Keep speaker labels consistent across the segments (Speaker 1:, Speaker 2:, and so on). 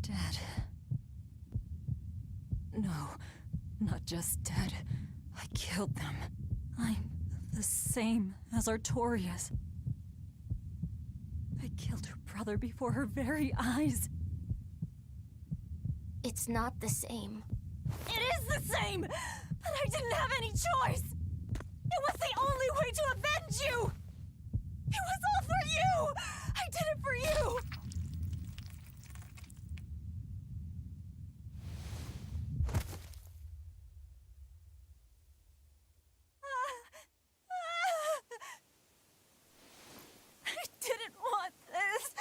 Speaker 1: Dead. No, not just dead. I killed them. I'm the same as Artorias. I killed her brother before her very eyes.
Speaker 2: It's not the same.
Speaker 1: It is the same! But I didn't have any choice! It was the only way to avenge you! It was all for you! I did it for you! I didn't want this!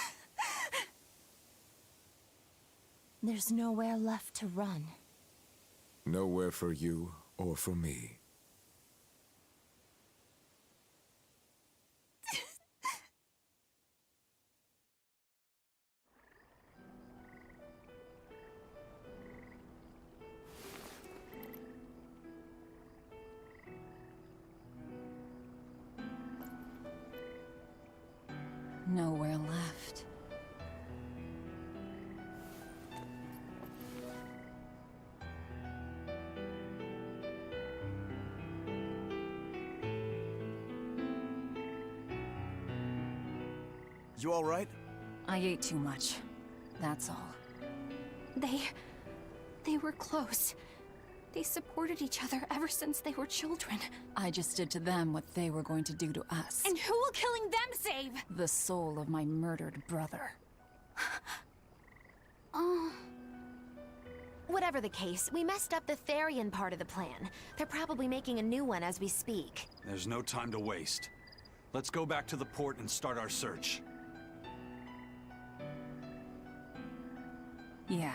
Speaker 2: There's nowhere left to run.
Speaker 3: Nowhere for you or for me.
Speaker 1: Nowhere left.
Speaker 4: You all right?
Speaker 1: I ate too much. That's all.
Speaker 2: They were close. They supported each other ever since they were children.
Speaker 1: I just did to them what they were going to do to us.
Speaker 2: And who will killing them save?
Speaker 1: The soul of my murdered brother.
Speaker 2: Oh. Whatever the case, we messed up the Therian part of the plan. They're probably making a new one as we speak.
Speaker 5: There's no time to waste. Let's go back to the port and start our search.
Speaker 1: Yeah.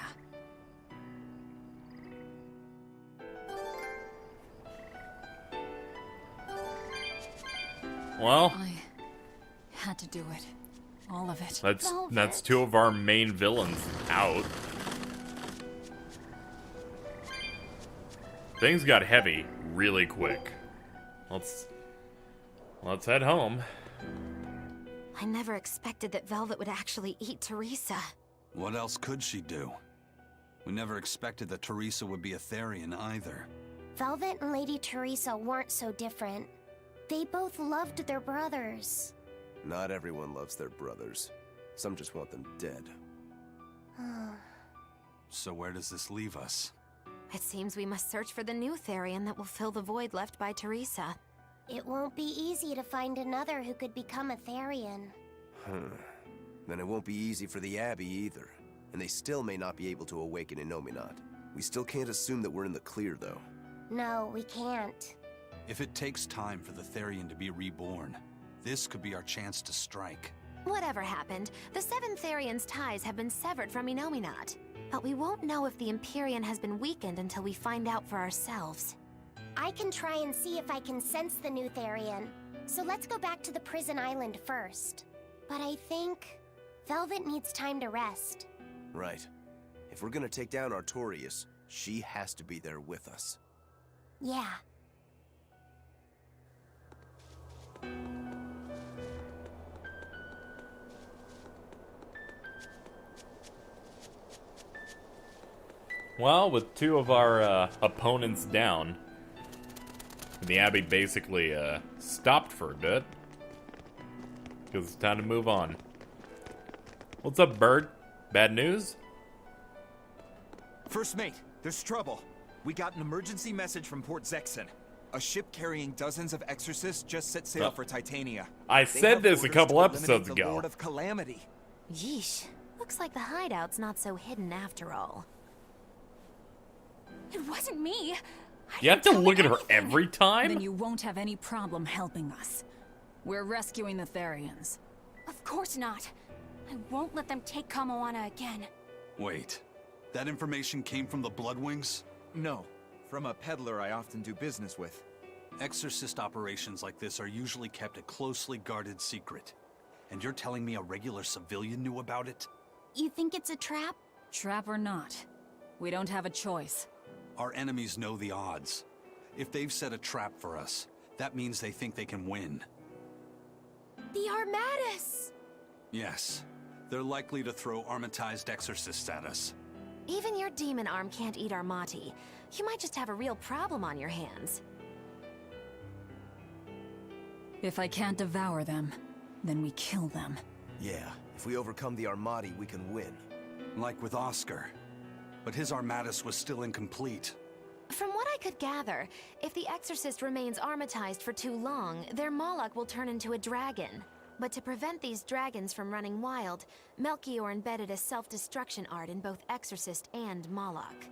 Speaker 6: Well,
Speaker 1: I had to do it. All of it.
Speaker 6: that's two of our main villains out. Things got heavy really quick. Let's head home.
Speaker 2: I never expected that Velvet would actually eat Teresa.
Speaker 5: What else could she do? We never expected that Teresa would be a Therian either.
Speaker 7: Velvet and Lady Teresa weren't so different. They both loved their brothers.
Speaker 4: Not everyone loves their brothers. Some just want them dead.
Speaker 5: So where does this leave us?
Speaker 2: It seems we must search for the new Therian that will fill the void left by Teresa.
Speaker 7: It won't be easy to find another who could become a Therian.
Speaker 4: Then it won't be easy for the Abbey either. And they still may not be able to awaken Innominat. We still can't assume that we're in the clear, though.
Speaker 7: No, we can't.
Speaker 5: If it takes time for the Therian to be reborn, this could be our chance to strike.
Speaker 2: Whatever happened, the seven Therians' ties have been severed from Innominat. But we won't know if the Empyrean has been weakened until we find out for ourselves.
Speaker 7: I can try and see if I can sense the new Therian. So let's go back to the prison island first. But I think Velvet needs time to rest.
Speaker 4: Right. If we're gonna take down Artorias, she has to be there with us.
Speaker 7: Yeah.
Speaker 6: Well, with two of our opponents down, the Abbey basically stopped for a bit. Because it's time to move on. What's up, Bird? Bad news?
Speaker 8: First mate, there's trouble. We got an emergency message from Port Zexon. A ship carrying dozens of exorcists just set sail for Titania.
Speaker 6: I said this a couple episodes
Speaker 8: The
Speaker 6: ago.
Speaker 8: Lord of Calamity.
Speaker 2: Yeesh. Looks like the hideout's not so hidden after all. It wasn't me.
Speaker 6: You have to look at her every time?
Speaker 1: Then you won't have any problem helping us. We're rescuing the Therians.
Speaker 2: Of course not. I won't let them take Kamoana again.
Speaker 5: Wait, that information came from the Bloodwings?
Speaker 8: No, from a peddler I often do business with.
Speaker 5: Exorcist operations like this are usually kept a closely guarded secret. And you're telling me a regular civilian knew about it?
Speaker 7: You think it's a trap?
Speaker 1: Trap or not, we don't have a choice.
Speaker 5: Our enemies know the odds. If they've set a trap for us, that means they think they can win.
Speaker 7: The Armadas!
Speaker 5: Yes, They're likely to throw armatized exorcists at us.
Speaker 2: Even your demon arm can't eat Armati. You might just have a real problem on your hands.
Speaker 1: If I can't devour them, then we kill them.
Speaker 4: Yeah, if we overcome the Armati, we can win.
Speaker 5: Like with Oscar. But his Armatus was still incomplete.
Speaker 2: From what I could gather, if the exorcist remains armatized for too long, their Moloch will turn into a dragon. But to prevent these dragons from running wild, Melchior embedded a self-destruction art in both exorcist and Moloch.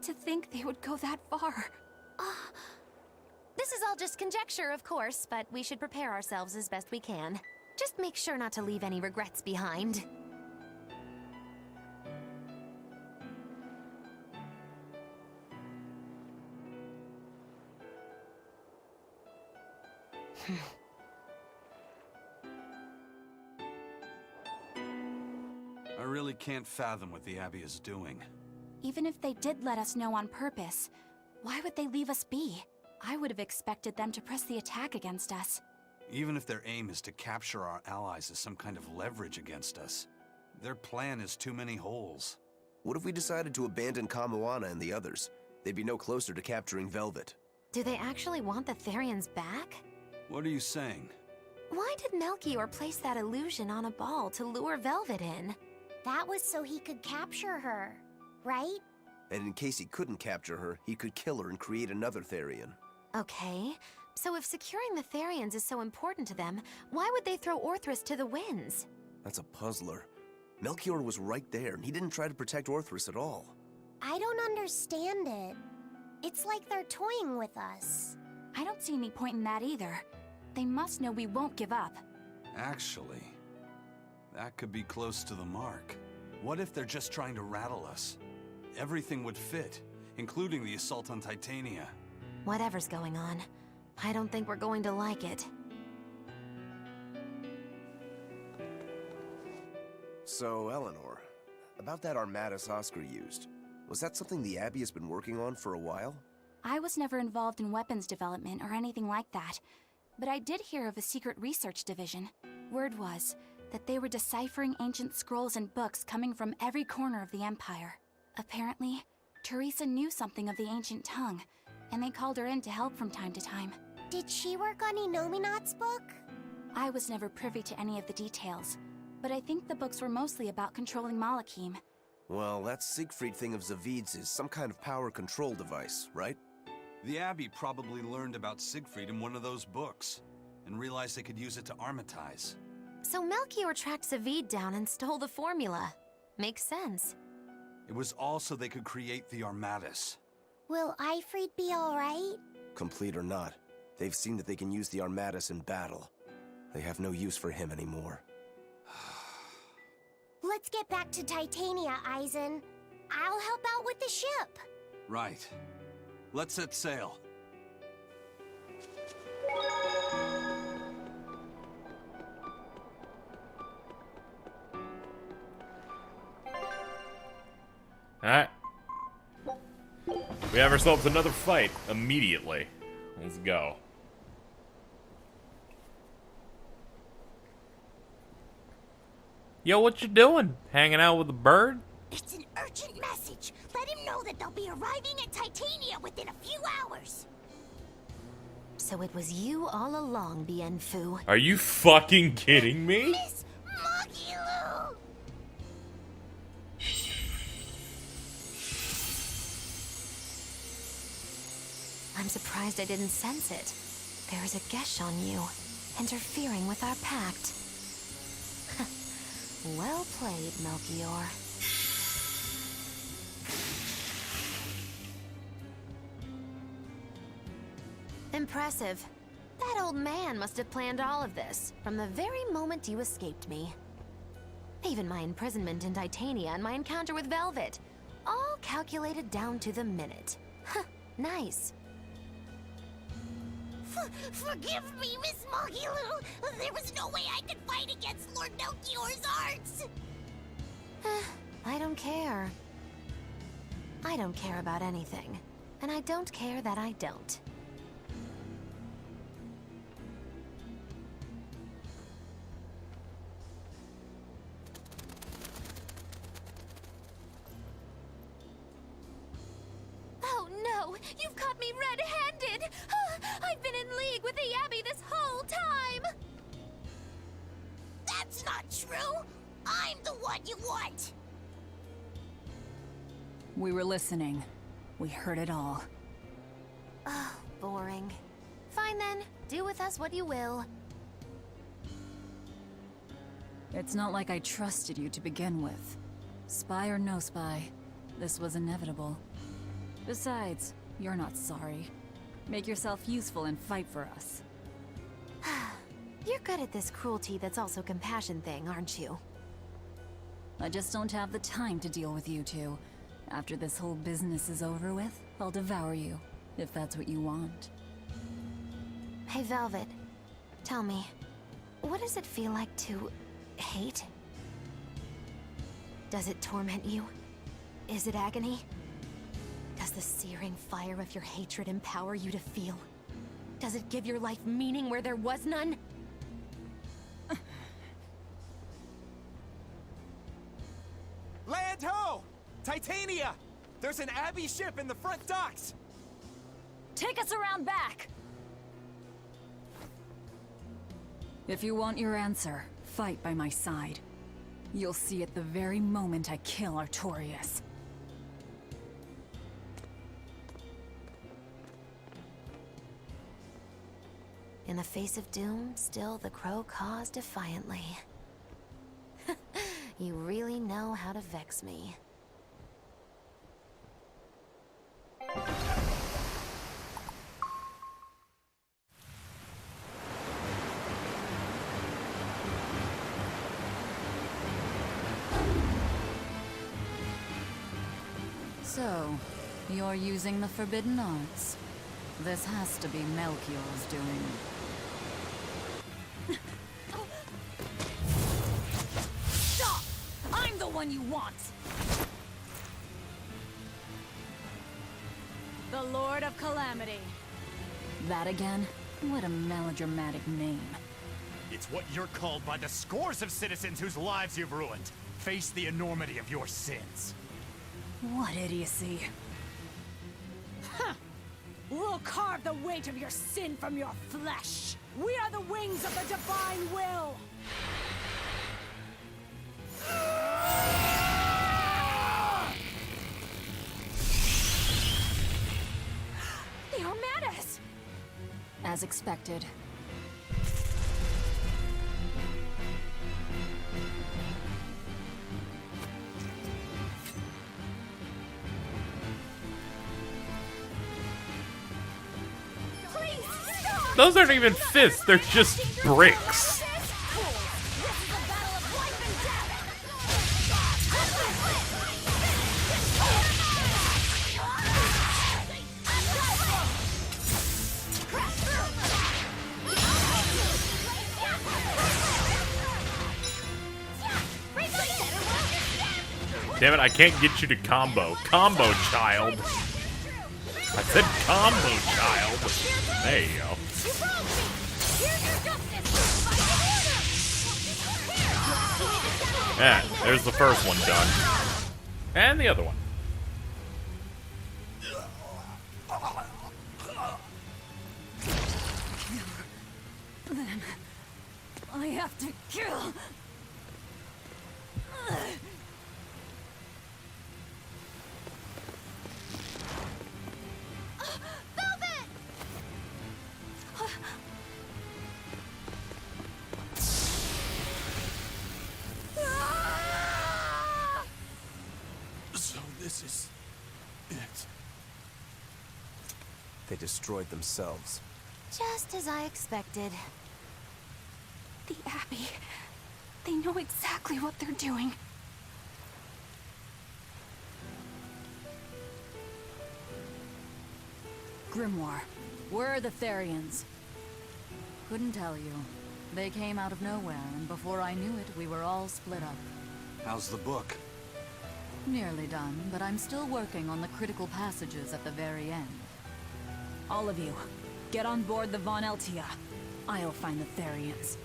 Speaker 1: To think they would go that far.
Speaker 2: This is all just conjecture, of course, but we should prepare ourselves as best we can. Just make sure not to leave any regrets behind.
Speaker 5: I really can't fathom what the Abbey is doing.
Speaker 1: Even if they did let us know on purpose, why would they leave us be? I would have expected them to press the attack against us.
Speaker 5: Even if their aim is to capture our allies as some kind of leverage against us, their plan is too many holes.
Speaker 4: What if we decided to abandon Kamoana and the others? They'd be no closer to capturing Velvet.
Speaker 2: Do they actually want the Therians back?
Speaker 5: What are you saying?
Speaker 2: Why did Melchior place that illusion on a ball to lure Velvet in?
Speaker 7: That was so he could capture her, right?
Speaker 4: And in case he couldn't capture her, he could kill her and create another Therian.
Speaker 2: Okay, so if securing the Therians is so important to them, why would they throw Orthrus to the winds?
Speaker 4: That's a puzzler. Melchior was right there, and he didn't try to protect Orthrus at all.
Speaker 7: I don't understand it. It's like they're toying with us.
Speaker 1: I don't see any point in that either. They must know we won't give up.
Speaker 5: Actually, that could be close to the mark. What if they're just trying to rattle us? Everything would fit, including the assault on Titania.
Speaker 2: Whatever's going on, I don't think we're going to like it.
Speaker 4: So, Eleanor, about that Armatus Oscar used, was that something the Abbey has been working on for a while?
Speaker 1: I was never involved in weapons development or anything like that, but I did hear of a secret research division. Word was that they were deciphering ancient scrolls and books coming from every corner of the Empire. Apparently, Teresa knew something of the ancient tongue, and they called her in to help from time to time.
Speaker 7: Did she work on Inominat's book?
Speaker 1: I was never privy to any of the details, but I think the books were mostly about controlling Malachim.
Speaker 4: Well, that Siegfried thing of Zavid's is some kind of power control device, right?
Speaker 5: The Abbey probably learned about Siegfried in one of those books, and realized they could use it to armatize.
Speaker 2: So Melchior tracked Zavid down and stole the formula. Makes sense.
Speaker 5: It was all so they could create the Armatus.
Speaker 7: Will Ifrid be alright?
Speaker 4: Complete or not, they've seen that they can use the Armatus in battle. They have no use for him anymore.
Speaker 7: Let's get back to Titania, Eisen. I'll help out with the ship.
Speaker 5: Right. Let's set sail.
Speaker 6: Alright. We have ourselves another fight immediately. Let's go. Yo, what you doing? Hanging out with a bird?
Speaker 7: It's an urgent message. Let him know that they'll be arriving at Titania within a few hours.
Speaker 2: So it was you all along, Bienfu.
Speaker 6: Are you fucking kidding me?
Speaker 7: Miss Magilu!
Speaker 2: I'm surprised I didn't sense it. There is a gesh on you, interfering with our pact. Well played, Melchior. Impressive. That old man must have planned all of this, from the very moment you escaped me. Even my imprisonment in Titania and my encounter with Velvet. All calculated down to the minute. Huh, nice.
Speaker 7: Forgive me, Miss Magilu. There was no way I could fight against Lord Melchior's arts.
Speaker 2: I don't care. I don't care about anything. And I don't care that I don't. You've caught me red-handed! I've been in league with the Abbey this whole time!
Speaker 7: That's not true! I'm the one you want!
Speaker 9: We were listening. We heard it all.
Speaker 2: Oh, boring. Fine then, do with us what you will.
Speaker 9: It's not like I trusted you to begin with. Spy or no spy, this was inevitable. Besides, you're not sorry. Make yourself useful and fight for us.
Speaker 2: You're good at this cruelty that's also compassion thing, aren't you?
Speaker 9: I just don't have the time to deal with you two. After this whole business is over with, I'll devour you, if that's what you want.
Speaker 2: Hey, Velvet. Tell me, what does it feel like to hate? Does it torment you? Is it agony? Does the searing fire of your hatred empower you to feel? Does it give your life meaning where there was none?
Speaker 8: Land ho! Titania! There's an Abbey ship in the front docks!
Speaker 9: Take us around back! If you want your answer, fight by my side. You'll see it the very moment I kill Artorias.
Speaker 2: In the face of doom, still the crow caws defiantly. You really know how to vex me.
Speaker 9: So, you're using the forbidden arts. This has to be Melchior's doing. Stop! I'm the one you want! The Lord of Calamity. That again? What a melodramatic name.
Speaker 10: It's what you're called by the scores of citizens whose lives you've ruined. Face the enormity of your sins.
Speaker 9: What idiocy.
Speaker 11: Huh. We'll carve the weight of your sin from your flesh. We are the wings of the divine will.
Speaker 1: They are mad at us!
Speaker 9: As expected.
Speaker 6: Those aren't even fists, they're just bricks. Damn it, I can't get you to combo. Combo, child. I said combo, child. There you go. Yeah, there's the first one done. And the other one.
Speaker 9: Then I have to kill.
Speaker 5: So this is it.
Speaker 4: They destroyed themselves.
Speaker 2: Just as I expected.
Speaker 1: The Abbey. They know exactly what they're doing.
Speaker 9: Grimoire, where are the Therians? Couldn't tell you. They came out of nowhere, and before I knew it, we were all split up.
Speaker 5: How's the book?
Speaker 9: Nearly done, but I'm still working on the critical passages at the very end. All of you, get on board the Von Eltia. I'll find the Therians.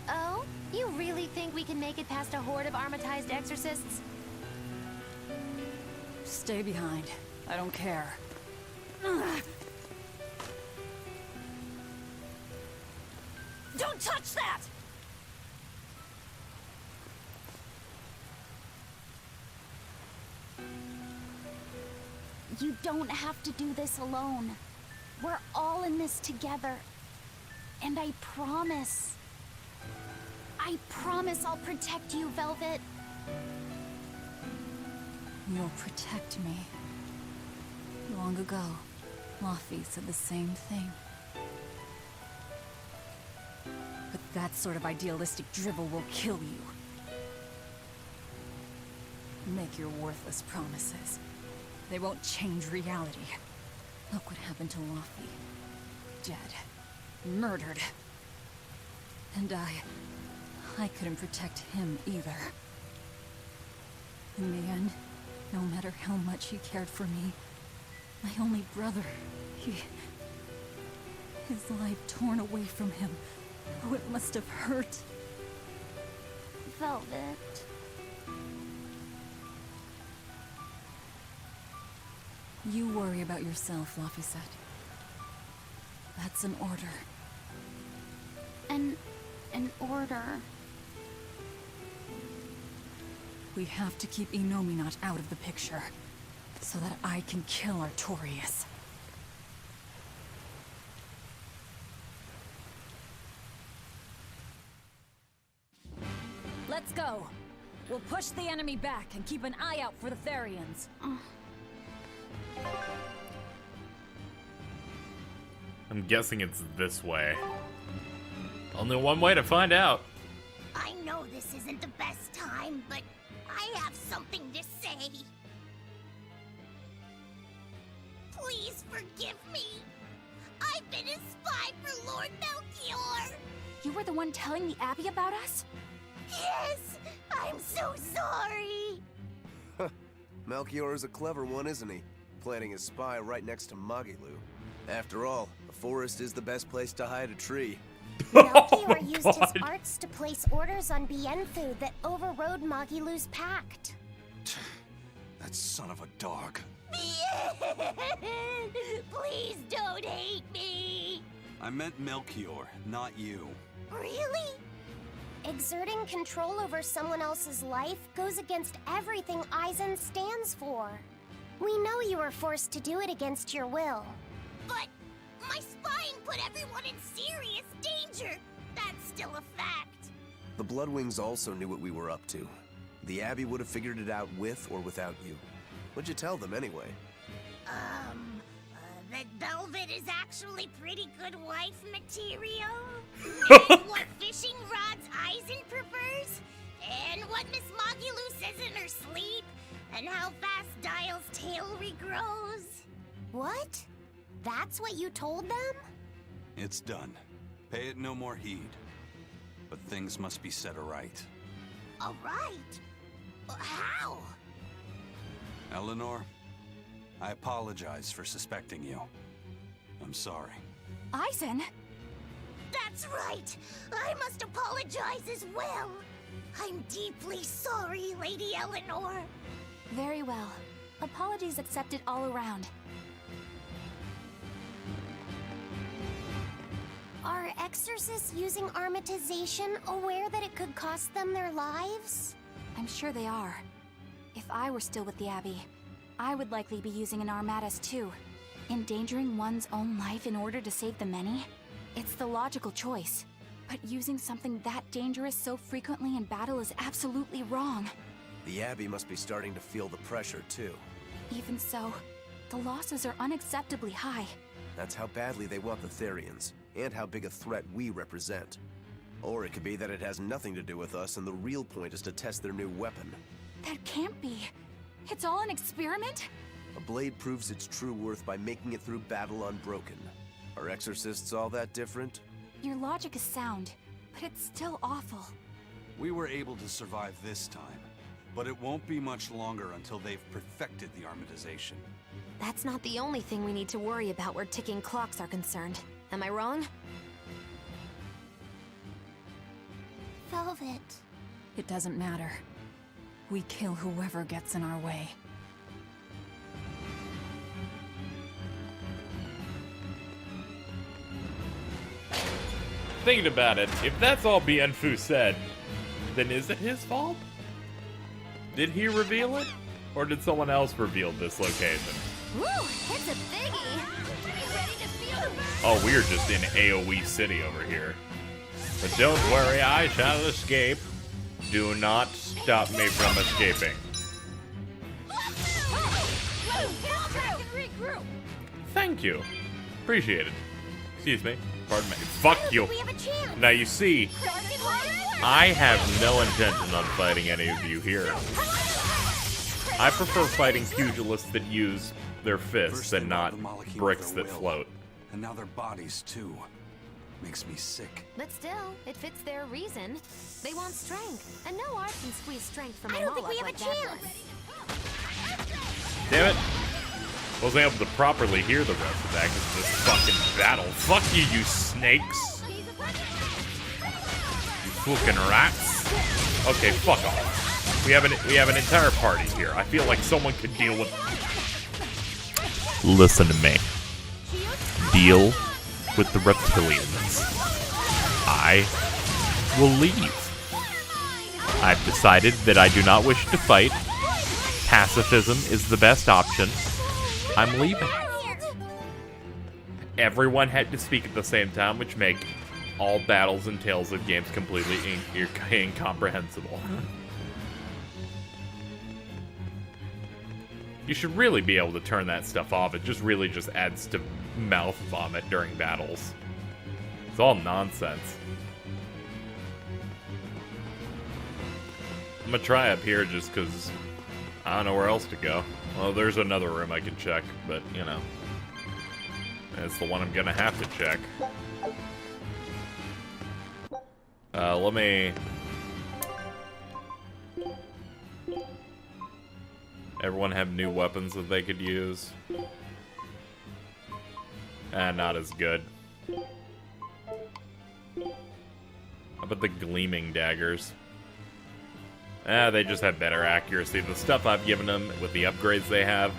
Speaker 2: Oh? You really think we can make it past a horde of armatized exorcists?
Speaker 9: Stay behind. I don't care.
Speaker 11: Don't touch that!
Speaker 1: You don't have to do this alone. We're all in this together. And I promise I'll protect you, Velvet.
Speaker 9: You'll protect me. Long ago, Laufey said the same thing. But that sort of idealistic drivel will kill you. Make your worthless promises. They won't change reality. Look what happened to Laufey. Dead. Murdered. And I couldn't protect him either. In the end, no matter how much he cared for me, my only brother, his life torn away from him. Oh, it must have hurt.
Speaker 1: Velvet.
Speaker 9: You worry about yourself, Laufey said. That's an order.
Speaker 1: An order.
Speaker 9: We have to keep Innominat out of the picture, so that I can kill Artorias. Let's go! We'll push the enemy back and keep an eye out for the Therians.
Speaker 6: I'm guessing it's this way. Only one way to find out.
Speaker 7: I know this isn't the best time, but I have something to say. Please forgive me. I've been a spy for Lord Melchior.
Speaker 1: You were the one telling the Abbey about us?
Speaker 7: Yes, I'm so sorry.
Speaker 4: Melchior is a clever one, isn't he? Planting his spy right next to Magilu. After all, the forest is the best place to hide a tree.
Speaker 7: Melchior used his arts to place orders on Bienfu that overrode Magilu's pact.
Speaker 5: That son of a dog.
Speaker 7: Please don't hate me.
Speaker 5: I meant Melchior, not you.
Speaker 7: Really? Exerting control over someone else's life goes against everything Eisen stands for. We know you were forced to do it against your will. But my spying put everyone in serious danger. That's still a fact.
Speaker 4: The Bloodwings also knew what we were up to. The Abbey would have figured it out with or without you. What'd you tell them anyway?
Speaker 7: That Velvet is actually pretty good wife material. And what fishing rods Eisen prefers. And what Miss Magilu says in her sleep. And how fast Dial's tail regrows. What? That's what you told them?
Speaker 5: It's done. Pay it no more heed. But things must be set aright.
Speaker 7: Alright. How?
Speaker 5: Eleanor, I apologize for suspecting you. I'm sorry.
Speaker 1: Eisen?
Speaker 7: That's right! I must apologize as well! I'm deeply sorry, Lady Eleanor!
Speaker 1: Very well. Apologies accepted all around.
Speaker 7: Are exorcists using armatization aware that it could cost them their lives?
Speaker 1: I'm sure they are. If I were still with the Abbey, I would likely be using an armatus too. Endangering one's own life in order to save the many? It's the logical choice. But using something that dangerous so frequently in battle is absolutely wrong.
Speaker 4: The Abbey must be starting to feel the pressure, too.
Speaker 1: Even so, the losses are unacceptably high.
Speaker 4: That's how badly they want the Therians, and how big a threat we represent. Or it could be that it has nothing to do with us, and the real point is to test their new weapon.
Speaker 1: That can't be. It's all an experiment?
Speaker 4: A blade proves its true worth by making it through battle unbroken. Are exorcists all that different?
Speaker 1: Your logic is sound, but it's still awful.
Speaker 5: We were able to survive this time, but it won't be much longer until they've perfected the armatization.
Speaker 2: That's not the only thing we need to worry about where ticking clocks are concerned. Am I wrong?
Speaker 7: Velvet.
Speaker 9: It doesn't matter. We kill whoever gets in our way.
Speaker 6: thinking about it, if that's all Bienfu said, then is it his fault? Did he reveal it? Or did someone else reveal this location?
Speaker 2: Woo, it's a biggie. You ready to feel the burn?
Speaker 6: Oh, we're just in AoE City over here. But don't worry, I shall escape. Do not stop me from escaping. Thank you. Appreciate it. Excuse me. Pardon me. Fuck you. Now you see, I have no intention on fighting any of you here. I prefer fighting pugilists that use their fists and not bricks that float.
Speaker 5: And now their bodies too. Makes me sick.
Speaker 2: But still, it fits their reason. They want strength, and no art can squeeze strength from a
Speaker 7: I don't think we
Speaker 2: Moloch
Speaker 7: have a
Speaker 2: like that
Speaker 7: chance.
Speaker 2: one.
Speaker 6: Damn it. Wasn't able to properly hear the rest of that because of this fucking battle. Fuck you, you snakes. You fucking rats. Okay, fuck off. We have an entire party here. I feel like someone could deal with... Listen to me. Deal with the reptilians. I will leave. I've decided that I do not wish to fight. Pacifism is the best option. I'm leaving. Everyone had to speak at the same time, which make all battles and tales of games completely incomprehensible. You should really be able to turn that stuff off. It just really just adds to mouth vomit during battles. It's all nonsense. I'm gonna try up here just because I don't know where else to go. Well, there's another room I can check, but, you know. It's the one I'm gonna have to check. Let me... Everyone have new weapons that they could use. Not as good. How about the gleaming daggers? They just have better accuracy. The stuff I've given them with the upgrades they have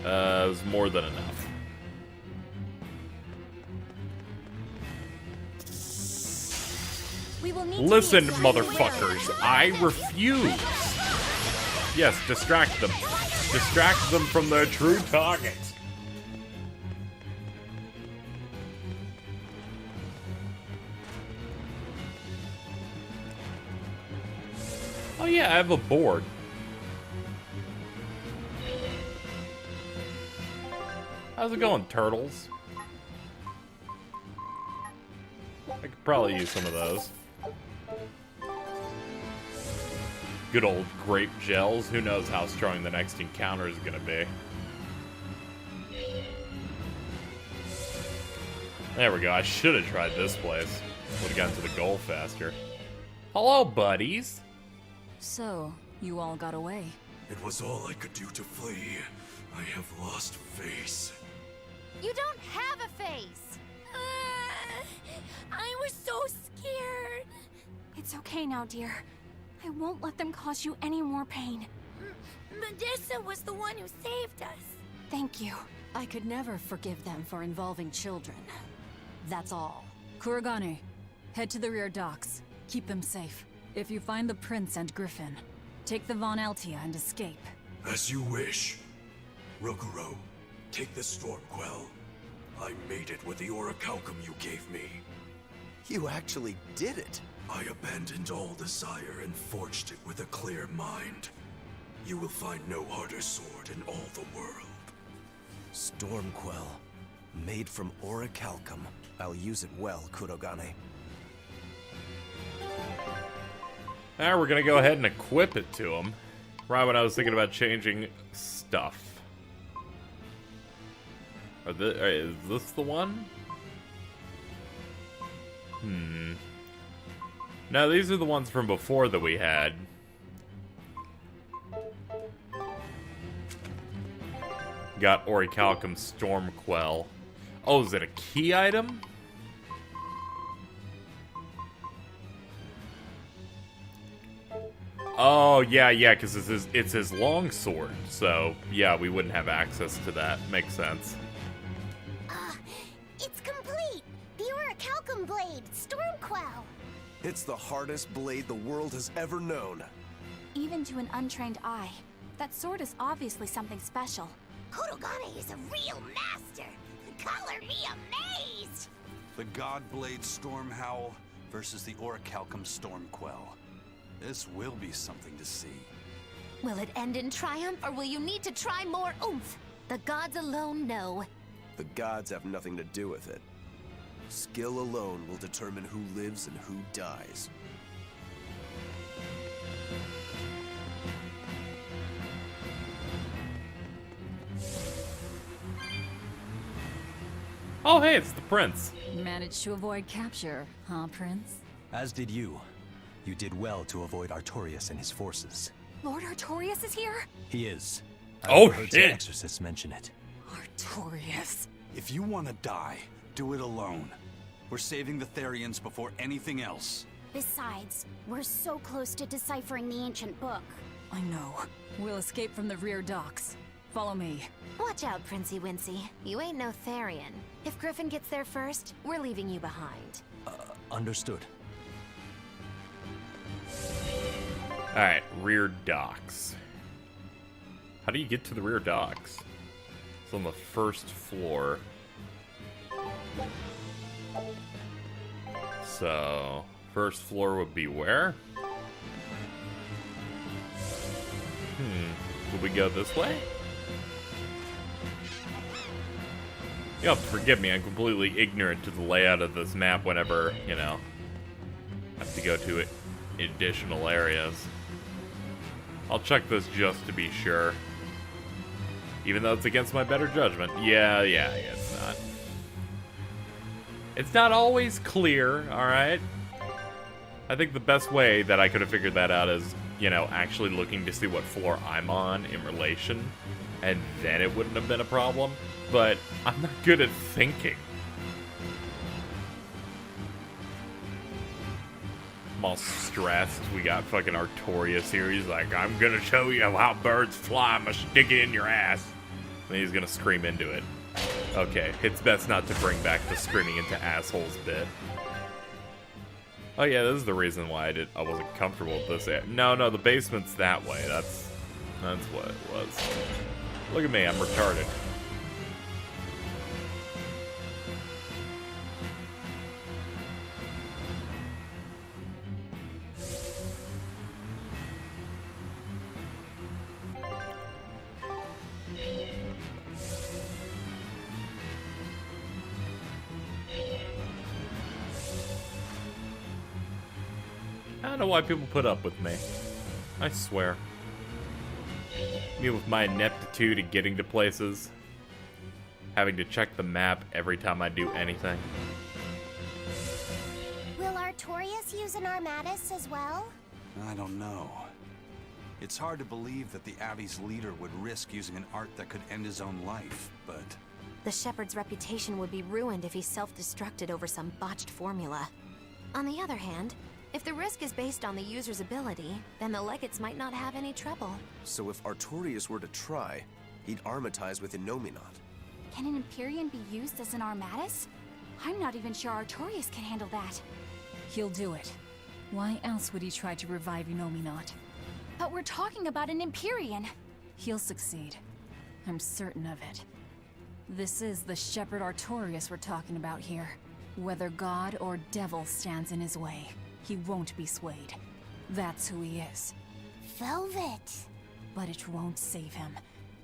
Speaker 6: is more than enough.
Speaker 1: We will need
Speaker 6: Listen,
Speaker 1: to be
Speaker 6: motherfuckers, I refuse. Yes, distract them. Distract them from their true target. Oh yeah, I have a board. How's it going, turtles? I could probably use some of those. Good old grape gels. Who knows how strong the next encounter is gonna be. There we go. I should have tried this place. Would have gotten to the goal faster. Hello, buddies.
Speaker 9: So, you all got away.
Speaker 12: It was all I could do to flee. I have lost face.
Speaker 2: You don't have a face!
Speaker 7: I was so scared.
Speaker 1: It's okay now, dear. I won't let them cause you any more pain.
Speaker 7: Medusa was the one who saved us.
Speaker 1: Thank you.
Speaker 9: I could never forgive them for involving children. That's all. Kurogane, head to the rear docks. Keep them safe. If you find the prince and Griffin, take the Von Altia and escape.
Speaker 12: As you wish. Rokuro, take the Stormquell. I made it with the orichalcum you gave me.
Speaker 4: You actually did it.
Speaker 12: I abandoned all desire and forged it with a clear mind. You will find no harder sword in all the world.
Speaker 4: Stormquell. Made from orichalcum. I'll use it well, Kurogane.
Speaker 6: Now we're gonna go ahead and equip it to him. Right when I was thinking about changing stuff. Is this the one? No, these are the ones from before that we had. Got Orichalcum Stormquell. Oh, is it a key item? Oh, yeah, because it's his longsword. So, yeah, we wouldn't have access to that. Makes sense.
Speaker 7: It's complete. The orichalcum blade.
Speaker 4: It's the hardest blade the world has ever known.
Speaker 1: Even to an untrained eye, that sword is obviously something special.
Speaker 7: Kurogane is a real master. Color me amazed.
Speaker 5: The Godblade Storm Howl versus the Orichalcum Stormquell. This will be something to see.
Speaker 2: Will it end in triumph, or will you need to try more oomph? The gods alone know.
Speaker 4: The gods have nothing to do with it. Skill alone will determine who lives and who dies.
Speaker 6: Oh, hey, it's the prince.
Speaker 9: Managed to avoid capture, huh, Prince?
Speaker 10: As did you. You did well to avoid Artorias and his forces.
Speaker 1: Lord Artorias is here?
Speaker 10: He is.
Speaker 6: Oh,
Speaker 10: I've heard
Speaker 6: shit.
Speaker 10: some exorcists mention it.
Speaker 9: Artorias.
Speaker 5: If you want to die, do it alone. We're saving the Therians before anything else.
Speaker 7: Besides, we're so close to deciphering the ancient book.
Speaker 9: I know. We'll escape from the rear docks. Follow me.
Speaker 2: Watch out, Princey Wincy. You ain't no Therian. If Griffin gets there first, we're leaving you behind.
Speaker 10: Understood.
Speaker 6: Alright, rear docks. How do you get to the rear docks? It's on the first floor. So, first floor would be where? Would we go this way? You'll have to forgive me, I'm completely ignorant to the layout of this map whenever, you know, I have to go to it, additional areas. I'll check this just to be sure. Even though it's against my better judgment. Yeah, it's not. It's not always clear, alright? I think the best way that I could have figured that out is, you know, actually looking to see what floor I'm on in relation. And then it wouldn't have been a problem. But I'm not good at thinking. I'm all stressed. We got fucking Artorias here. He's like, I'm gonna show you how birds fly. I'm gonna stick it in your ass. And he's gonna scream into it. Okay, it's best not to bring back the screaming into assholes bit. Oh yeah, this is the reason why I wasn't comfortable with this. No, the basement's that way. That's what it was. Look at me, I'm retarded. I don't know why people put up with me. I swear. Me with my ineptitude at getting to places. Having to check the map every time I do anything.
Speaker 7: Will Artorias use an Armatus as well?
Speaker 5: I don't know. It's hard to believe that the Abbey's leader would risk using an art that could end his own life, but...
Speaker 2: The Shepherd's reputation would be ruined if he self-destructed over some botched formula. On the other hand, if the risk is based on the user's ability, then the Legates might not have any trouble.
Speaker 4: So if Artorias were to try, he'd armatize with Innominat.
Speaker 1: Can an Empyrean be used as an Armatus? I'm not even sure Artorias can handle that.
Speaker 9: He'll do it. Why else would he try to revive Innominat?
Speaker 1: But we're talking about an Empyrean.
Speaker 9: He'll succeed. I'm certain of it. This is the Shepherd Artorias we're talking about here. Whether God or devil stands in his way, he won't be swayed. That's who he is.
Speaker 7: Velvet.
Speaker 9: But it won't save him.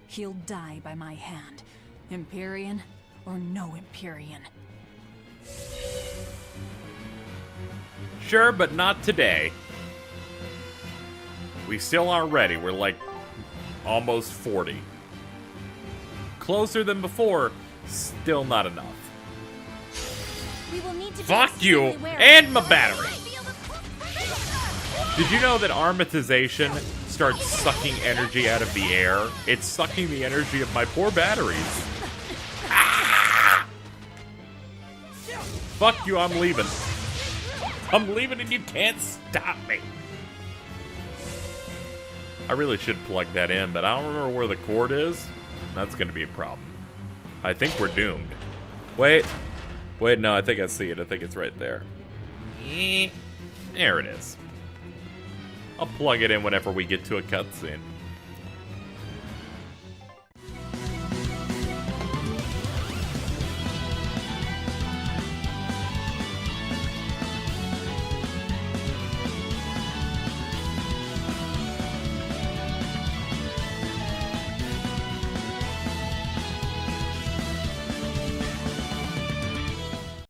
Speaker 9: He'll die by my hand. Empyrean or no Empyrean.
Speaker 6: Sure, but not today. We still aren't ready. We're like almost 40. Closer than before, still not enough.
Speaker 7: We will need to
Speaker 6: Fuck you and my battery. Did you know that armatization starts sucking energy out of the air? It's sucking the energy of my poor batteries. Ah! Fuck you, I'm leaving. I'm leaving and you can't stop me. I really should plug that in, but I don't remember where the cord is. That's gonna be a problem. I think we're doomed. Wait, no, I think I see it. I think it's right there. There it is. I'll plug it in whenever we get to a cutscene.